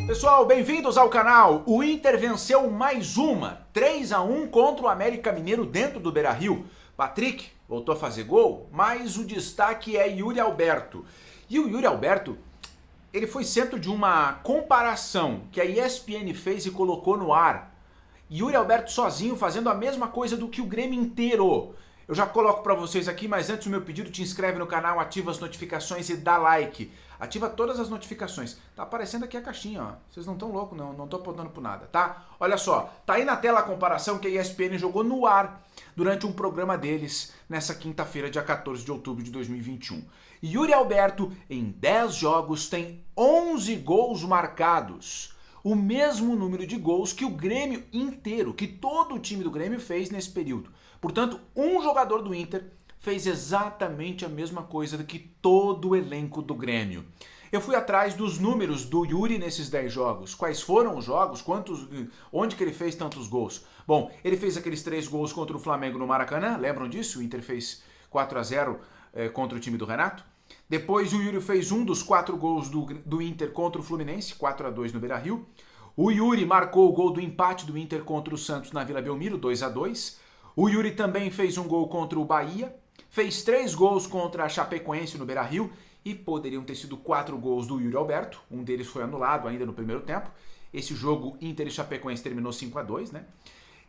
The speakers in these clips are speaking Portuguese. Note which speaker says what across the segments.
Speaker 1: Pessoal, bem-vindos ao canal. O Inter venceu mais uma, 3-1 contra o América Mineiro dentro do Beira-Rio. Patrick voltou a fazer gol, mas o destaque é Yuri Alberto. E o Yuri Alberto, ele foi centro de uma comparação que a ESPN fez e colocou no ar. Yuri Alberto sozinho fazendo a mesma coisa do que o Grêmio inteiro. Eu já coloco pra vocês aqui, mas antes do meu pedido, te inscreve no canal, ativa as notificações e dá like. Ativa todas as notificações. Tá aparecendo aqui a caixinha, ó. Vocês não estão loucos, não tô apontando por nada, tá? Olha só, tá aí na tela a comparação que a ESPN jogou no ar durante um programa deles nessa quinta-feira, dia 14 de outubro de 2021. Yuri Alberto, em 10 jogos, tem 11 gols marcados. O mesmo número de gols que o Grêmio inteiro, que todo o time do Grêmio fez nesse período. Portanto, um jogador do Inter fez exatamente a mesma coisa do que todo o elenco do Grêmio. Eu fui atrás dos números do Yuri nesses 10 jogos. Quais foram os jogos? Onde que ele fez tantos gols? Bom, ele fez aqueles 3 gols contra o Flamengo no Maracanã, lembram disso? O Inter fez 4-0 contra o time do Renato. Depois o Yuri fez um dos 4 gols do Inter contra o Fluminense, 4-2 no Beira-Rio. O Yuri marcou o gol do empate do Inter contra o Santos na Vila Belmiro, 2-2. O Yuri também fez um gol contra o Bahia, fez 3 gols contra a Chapecoense no Beira-Rio e poderiam ter sido 4 gols do Yuri Alberto, um deles foi anulado ainda no primeiro tempo. Esse jogo Inter e Chapecoense terminou 5-2, né?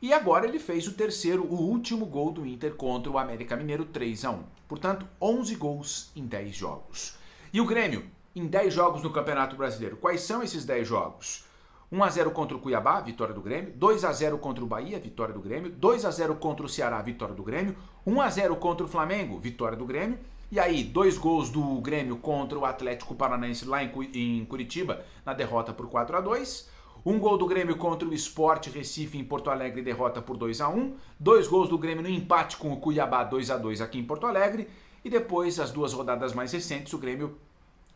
Speaker 1: E agora ele fez o último gol do Inter contra o América Mineiro, 3-1. Portanto, 11 gols em 10 jogos. E o Grêmio, em 10 jogos no Campeonato Brasileiro. Quais são esses 10 jogos? 1-0 contra o Cuiabá, vitória do Grêmio. 2-0 contra o Bahia, vitória do Grêmio. 2-0 contra o Ceará, vitória do Grêmio. 1-0 contra o Flamengo, vitória do Grêmio. E aí, 2 gols do Grêmio contra o Atlético Paranaense lá em Curitiba, na derrota por 4-2. Um gol do Grêmio contra o Sport Recife em Porto Alegre, derrota por 2-1. 2 gols do Grêmio no empate com o Cuiabá, 2-2 aqui em Porto Alegre. E depois, as 2 rodadas mais recentes, o Grêmio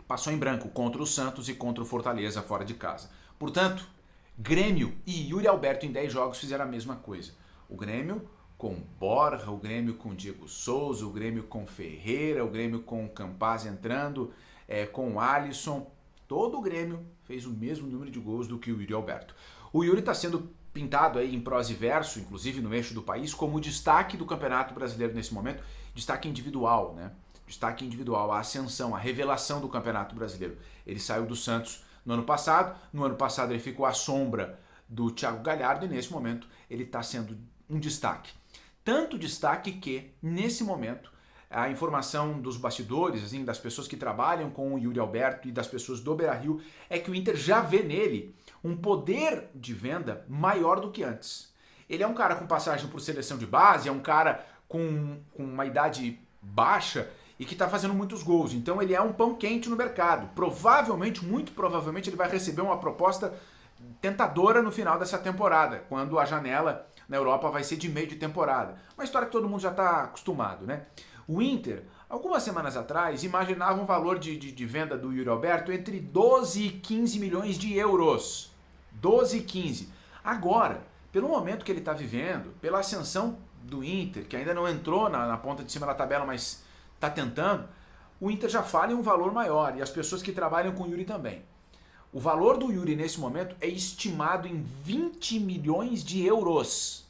Speaker 1: passou em branco contra o Santos e contra o Fortaleza fora de casa. Portanto, Grêmio e Yuri Alberto em 10 jogos fizeram a mesma coisa. O Grêmio com Borja, o Grêmio com Diego Souza, o Grêmio com Ferreira, o Grêmio com o Campaz entrando, com o Alisson. Todo o Grêmio fez o mesmo número de gols do que o Yuri Alberto. O Yuri está sendo pintado aí em prosa e verso, inclusive no eixo do país, como o destaque do Campeonato Brasileiro nesse momento, destaque individual, né? Destaque individual, a ascensão, a revelação do Campeonato Brasileiro. Ele saiu do Santos no ano passado ele ficou à sombra do Thiago Galhardo e nesse momento ele está sendo um destaque. Tanto destaque que, nesse momento, a informação dos bastidores, assim, das pessoas que trabalham com o Yuri Alberto e das pessoas do Beira-Rio, é que o Inter já vê nele um poder de venda maior do que antes. Ele é um cara com passagem por seleção de base, é um cara com uma idade baixa e que está fazendo muitos gols. Então ele é um pão quente no mercado. Provavelmente, muito provavelmente, ele vai receber uma proposta tentadora no final dessa temporada, quando a janela na Europa vai ser de meio de temporada. Uma história que todo mundo já está acostumado, né? O Inter, algumas semanas atrás, imaginava um valor de venda do Yuri Alberto entre 12 e 15 milhões de euros. 12 e 15. Agora, pelo momento que ele está vivendo, pela ascensão do Inter, que ainda não entrou na ponta de cima da tabela, mas está tentando, o Inter já fala em um valor maior, e as pessoas que trabalham com o Yuri também. O valor do Yuri nesse momento é estimado em 20 milhões de euros.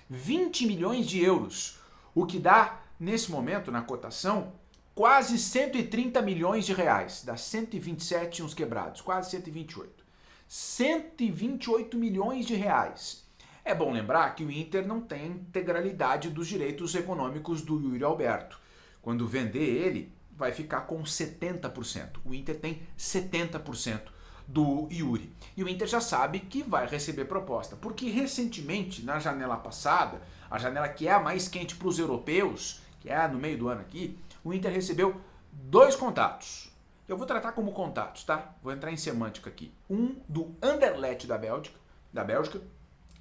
Speaker 1: 20 milhões de euros, o que dá, nesse momento, na cotação, quase 130 milhões de reais. Dá 127 uns quebrados, quase 128. 128 milhões de reais. É bom lembrar que o Inter não tem integralidade dos direitos econômicos do Yuri Alberto. Quando vender ele, vai ficar com 70%. O Inter tem 70% do Yuri. E o Inter já sabe que vai receber proposta, porque recentemente, na janela passada, a janela que é a mais quente para os europeus, que é no meio do ano aqui, o Inter recebeu 2 contatos. Eu vou tratar como contatos, tá? Vou entrar em semântica aqui. Um do Anderlecht da Bélgica,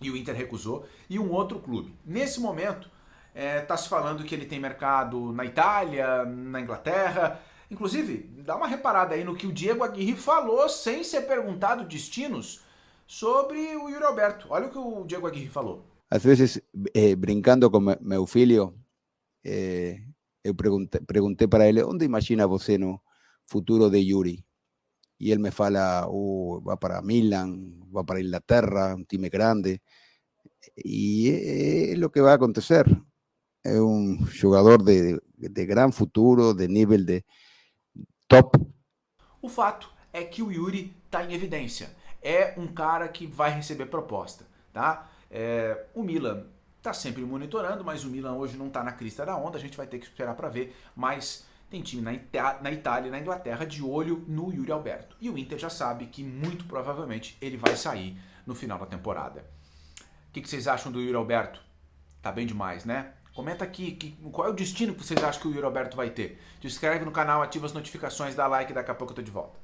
Speaker 1: e o Inter recusou, e um outro clube. Nesse momento, tá se falando que ele tem mercado na Itália, na Inglaterra. Inclusive, dá uma reparada aí no que o Diego Aguirre falou sem ser perguntado destinos sobre o Yuri Alberto. Olha o que o Diego Aguirre falou.
Speaker 2: Às vezes, brincando com meu filho, eu perguntei para ele, onde imagina você no futuro de Yuri? y él me fala, va para Milan, va para Inglaterra, un time grande, y es lo que va a acontecer. Es un jogador de gran futuro, de nível de top.
Speaker 1: O fato é que o Yuri está em evidência. É um cara que vai receber proposta, tá? O Milan está sempre monitorando, mas o Milan hoje não está na crista da onda, a gente vai ter que esperar para ver, mas tem time na Itália e na Inglaterra de olho no Yuri Alberto. E o Inter já sabe que muito provavelmente ele vai sair no final da temporada. O que vocês acham do Yuri Alberto? Tá bem demais, né? Comenta aqui qual é o destino que vocês acham que o Yuri Alberto vai ter. Se inscreve no canal, ativa as notificações, dá like e daqui a pouco eu tô de volta.